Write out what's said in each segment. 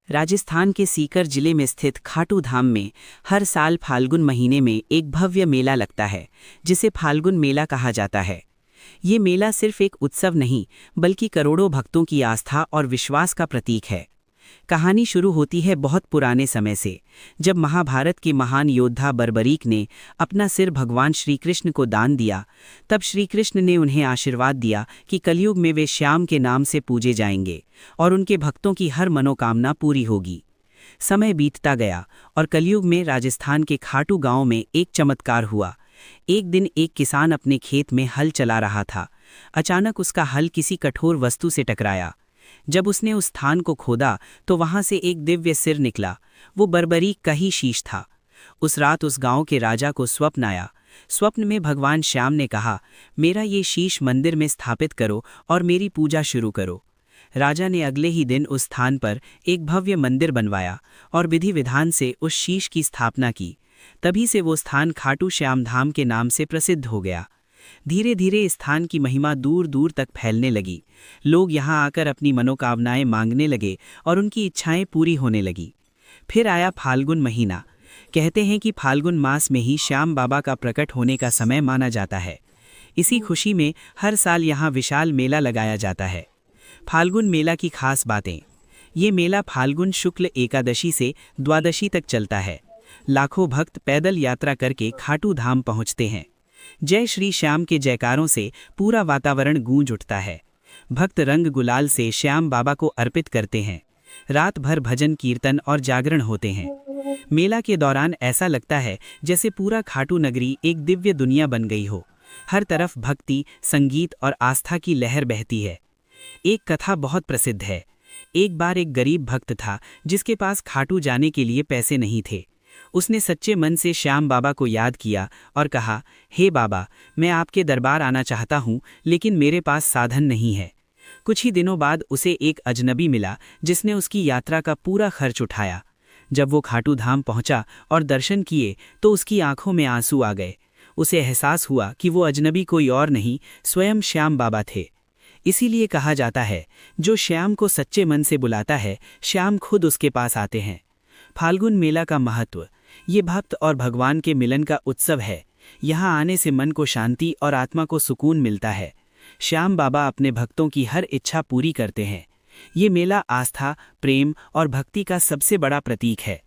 राजस्थान के सीकर जिले में स्थित खाटू धाम में हर साल फाल्गुन महीने में एक भव्य मेला लगता है, जिसे फाल्गुन मेला कहा जाता है। ये मेला सिर्फ एक उत्सव नहीं, बल्कि करोड़ों भक्तों की आस्था और विश्वास का प्रतीक है। कहानी शुरू होती है बहुत पुराने समय से, जब महाभारत के महान योद्धा बर्बरीक ने अपना सिर भगवान श्री कृष्ण को दान दिया। तब श्री कृष्ण ने उन्हें आशीर्वाद दिया कि कलयुग में वे श्याम के नाम से पूजे जाएंगे और उनके भक्तों की हर मनोकामना पूरी होगी। समय बीतता गया और कलयुग में राजस्थान के खाटू गांव में एक चमत्कार हुआ। एक दिन एक किसान अपने खेत में हल चला रहा था। अचानक उसका हल किसी कठोर वस्तु से टकराया। जब उसने उस स्थान को खोदा तो वहां से एक दिव्य सिर निकला। वो बर्बरीक का ही शीश था। उस रात उस गांव के राजा को स्वप्न आया। स्वप्न में भगवान श्याम ने कहा, मेरा ये शीश मंदिर में स्थापित करो और मेरी पूजा शुरू करो। राजा ने अगले ही दिन उस स्थान पर एक भव्य मंदिर बनवाया और विधि विधान से उस शीश की स्थापना की। तभी से वो स्थान खाटू श्याम धाम के नाम से प्रसिद्ध हो गया। धीरे धीरे इस स्थान की महिमा दूर दूर तक फैलने लगी। लोग यहाँ आकर अपनी मनोकामनाएं मांगने लगे और उनकी इच्छाएं पूरी होने लगी। फिर आया फाल्गुन महीना। कहते हैं कि फाल्गुन मास में ही श्याम बाबा का प्रकट होने का समय माना जाता है। इसी खुशी में हर साल यहाँ विशाल मेला लगाया जाता है। फाल्गुन मेला की खास बातें। ये मेला फाल्गुन शुक्ल एकादशी से द्वादशी तक चलता है। लाखों भक्त पैदल यात्रा करके खाटू धाम पहुँचते हैं। जय श्री श्याम के जयकारों से पूरा वातावरण गूंज उठता है। भक्त रंग गुलाल से श्याम बाबा को अर्पित करते हैं। रात भर भजन कीर्तन और जागरण होते हैं। मेला के दौरान ऐसा लगता है जैसे पूरा खाटू नगरी एक दिव्य दुनिया बन गई हो। हर तरफ भक्ति, संगीत और आस्था की लहर बहती है। एक कथा बहुत प्रसिद्ध है। एक बार एक गरीब भक्त था जिसके पास खाटू जाने के लिए पैसे नहीं थे। उसने सच्चे मन से श्याम बाबा को याद किया और कहा, हे बाबा, मैं आपके दरबार आना चाहता हूँ, लेकिन मेरे पास साधन नहीं है। कुछ ही दिनों बाद उसे एक अजनबी मिला जिसने उसकी यात्रा का पूरा खर्च उठाया। जब वो खाटू धाम पहुंचा और दर्शन किए तो उसकी आंखों में आंसू आ गए। उसे एहसास हुआ कि वो अजनबी कोई और नहीं, स्वयं श्याम बाबा थे। इसीलिए कहा जाता है, जो श्याम को सच्चे मन से बुलाता है, श्याम खुद उसके पास आते हैं। फाल्गुन मेला का महत्व। ये भक्त और भगवान के मिलन का उत्सव है। यहाँ आने से मन को शांति और आत्मा को सुकून मिलता है। श्याम बाबा अपने भक्तों की हर इच्छा पूरी करते हैं। ये मेला आस्था, प्रेम और भक्ति का सबसे बड़ा प्रतीक है।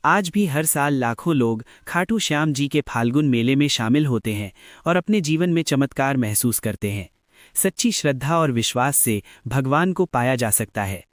आज भी हर साल लाखों लोग खाटू श्याम जी के फाल्गुन मेले में शामिल होते हैं और अपने जीवन में चमत्कार महसूस करते हैं। सच्ची श्रद्धा और विश्वास से भगवान को पाया जा सकता है।